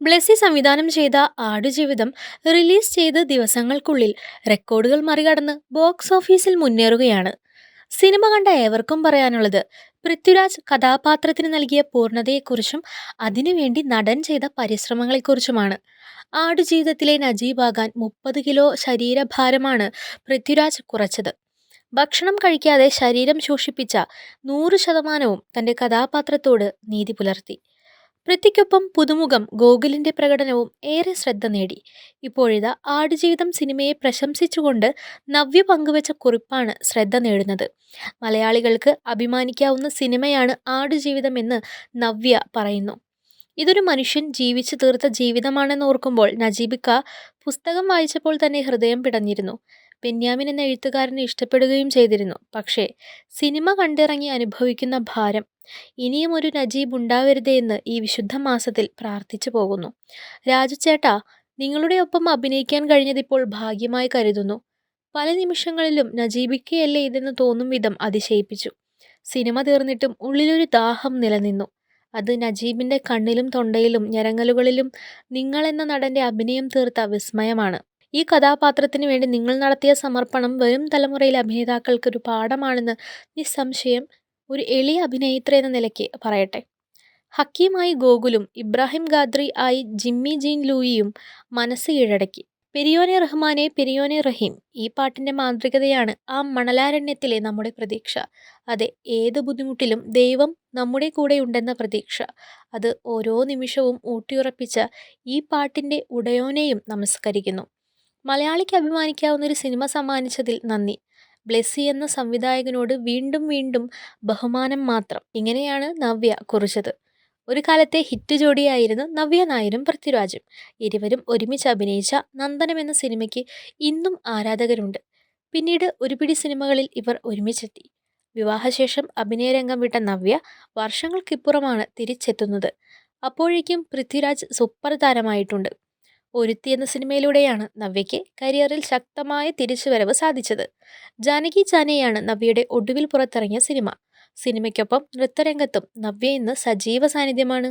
ബ്ലെസ്സി സംവിധാനം ചെയ്ത ആടുജീവിതം റിലീസ് ചെയ്ത് ദിവസങ്ങൾക്കുള്ളിൽ റെക്കോർഡുകൾ മറികടന്ന് ബോക്സ് ഓഫീസിൽ മുന്നേറുകയാണ്. സിനിമ കണ്ട ഏവർക്കും പറയാനുള്ളത് പൃഥ്വിരാജ് കഥാപാത്രത്തിന് നൽകിയ പൂർണ്ണതയെക്കുറിച്ചും അതിനുവേണ്ടി നടൻ ചെയ്ത പരിശ്രമങ്ങളെക്കുറിച്ചുമാണ്. ആടുജീവിതത്തിലെ നജീബാകാൻ 30 കിലോ ശരീരഭാരമാണ് പൃഥ്വിരാജ് കുറച്ചത്. ഭക്ഷണം കഴിക്കാതെ ശരീരം ശോഷിപ്പിച്ച 100%വും തന്റെ കഥാപാത്രത്തോട് നീതി പുലർത്തി. പൃഥ്വിക്കൊപ്പം പുതുമുഖം ഗോകുലിന്റെ പ്രകടനവും ഏറെ ശ്രദ്ധ നേടി. ഇപ്പോഴിതാ ആടുജീവിതം സിനിമയെ പ്രശംസിച്ചുകൊണ്ട് നവ്യ പങ്കുവച്ച കുറിപ്പാണ് ശ്രദ്ധ നേടുന്നത്. മലയാളികൾക്ക് അഭിമാനിക്കാവുന്ന സിനിമയാണ് ആടുജീവിതമെന്ന് നവ്യ പറയുന്നു. ഇതൊരു മനുഷ്യൻ ജീവിച്ചു തീർത്ത ജീവിതമാണെന്ന് ഓർക്കുമ്പോൾ നജീബിക്ക പുസ്തകം വായിച്ചപ്പോൾ തന്നെ ഹൃദയം പിടഞ്ഞിരുന്നു. ബെന്യാമിൻ എന്ന എഴുത്തുകാരനെ ഇഷ്ടപ്പെടുകയും ചെയ്തിരുന്നു. പക്ഷേ സിനിമ കണ്ടിറങ്ങി അനുഭവിക്കുന്ന ഭാരം. ഇനിയും ഒരു നജീബ് ഉണ്ടാവരുതേ എന്ന് ഈ വിശുദ്ധ മാസത്തിൽ പ്രാർത്ഥിച്ചു പോകുന്നു. രാജു ചേട്ടാ, നിങ്ങളുടെ ഒപ്പം അഭിനയിക്കാൻ കഴിഞ്ഞതിപ്പോൾ ഭാഗ്യമായി കരുതുന്നു. പല നിമിഷങ്ങളിലും നജീബിക്കയല്ലേ ഇതെന്ന് തോന്നും വിധം അതിശയിപ്പിച്ചു. സിനിമ തീർന്നിട്ടും ഉള്ളിലൊരു ദാഹം നിലനിന്നു. അത് നജീബിന്റെ കണ്ണിലും തൊണ്ടയിലും ഞരങ്ങലുകളിലും നിങ്ങളെന്ന നടന്റെ അഭിനയം തീർത്ത വിസ്മയമാണ്. ഈ കഥാപാത്രത്തിന് വേണ്ടി നിങ്ങൾ നടത്തിയ സമർപ്പണം വരും തലമുറയിലെ അഭിനേതാക്കൾക്ക് ഒരു പാഠമാണെന്ന് നിസ്സംശയം ഒരു എളിയ അഭിനേത്രി എന്ന നിലയ്ക്ക് പറയട്ടെ. ഹക്കീമായി ഗോകുലും ഇബ്രാഹിം ഗാദ്രി ആയി ജിമ്മി ജീൻ ലൂയിയും മനസ്സ് കീഴടക്കി. പെരിയോനെ റഹ്മാനെ പെരിയോനെ റഹീം, ഈ പാട്ടിന്റെ മാന്ത്രികതയാണ് ആ മണലാരണ്യത്തിലെ നമ്മുടെ പ്രതീക്ഷ. അതെ, ഏത് ബുദ്ധിമുട്ടിലും ദൈവം നമ്മുടെ കൂടെയുണ്ടെന്ന പ്രതീക്ഷ. അത് ഓരോ നിമിഷവും ഊട്ടിയുറപ്പിച്ച ഈ പാട്ടിന്റെ ഉടയോനെയും നമസ്കരിക്കുന്നു. മലയാളിക്ക് അഭിമാനിക്കാവുന്ന ഒരു സിനിമ സമ്മാനിച്ചതിൽ നന്ദി. ബ്ലെസ്സി എന്ന സംവിധായകനോട് വീണ്ടും വീണ്ടും ബഹുമാനം മാത്രം. ഇങ്ങനെയാണ് നവ്യ കുറിച്ചത്. ഒരു കാലത്തെ ഹിറ്റ് ജോഡിയായിരുന്നു നവ്യ നായരും പൃഥ്വിരാജും. ഇരുവരും ഒരുമിച്ച് അഭിനയിച്ച നന്ദനം എന്ന സിനിമയ്ക്ക് ഇന്നും ആരാധകരുണ്ട്. പിന്നീട് ഒരു പിടി സിനിമകളിൽ ഇവർ ഒരുമിച്ചെത്തി. വിവാഹശേഷം അഭിനയരംഗം വിട്ട നവ്യ വർഷങ്ങൾക്കിപ്പുറമാണ് തിരിച്ചെത്തുന്നത്. അപ്പോഴേക്കും പൃഥ്വിരാജ് സൂപ്പർ താരമായിട്ടുണ്ട്. ഒരുത്തി എന്ന സിനിമയിലൂടെയാണ് നവ്യയ്ക്ക് കരിയറിൽ ശക്തമായ തിരിച്ചുവരവ് സാധിച്ചത്. ജാനകി ജാനയാണ് നവ്യയുടെ ഒടുവിൽ പുറത്തിറങ്ങിയ സിനിമ. സിനിമയ്ക്കൊപ്പം നൃത്തരംഗത്തും നവ്യ ഇന്ന് സജീവ സാന്നിധ്യമാണ്.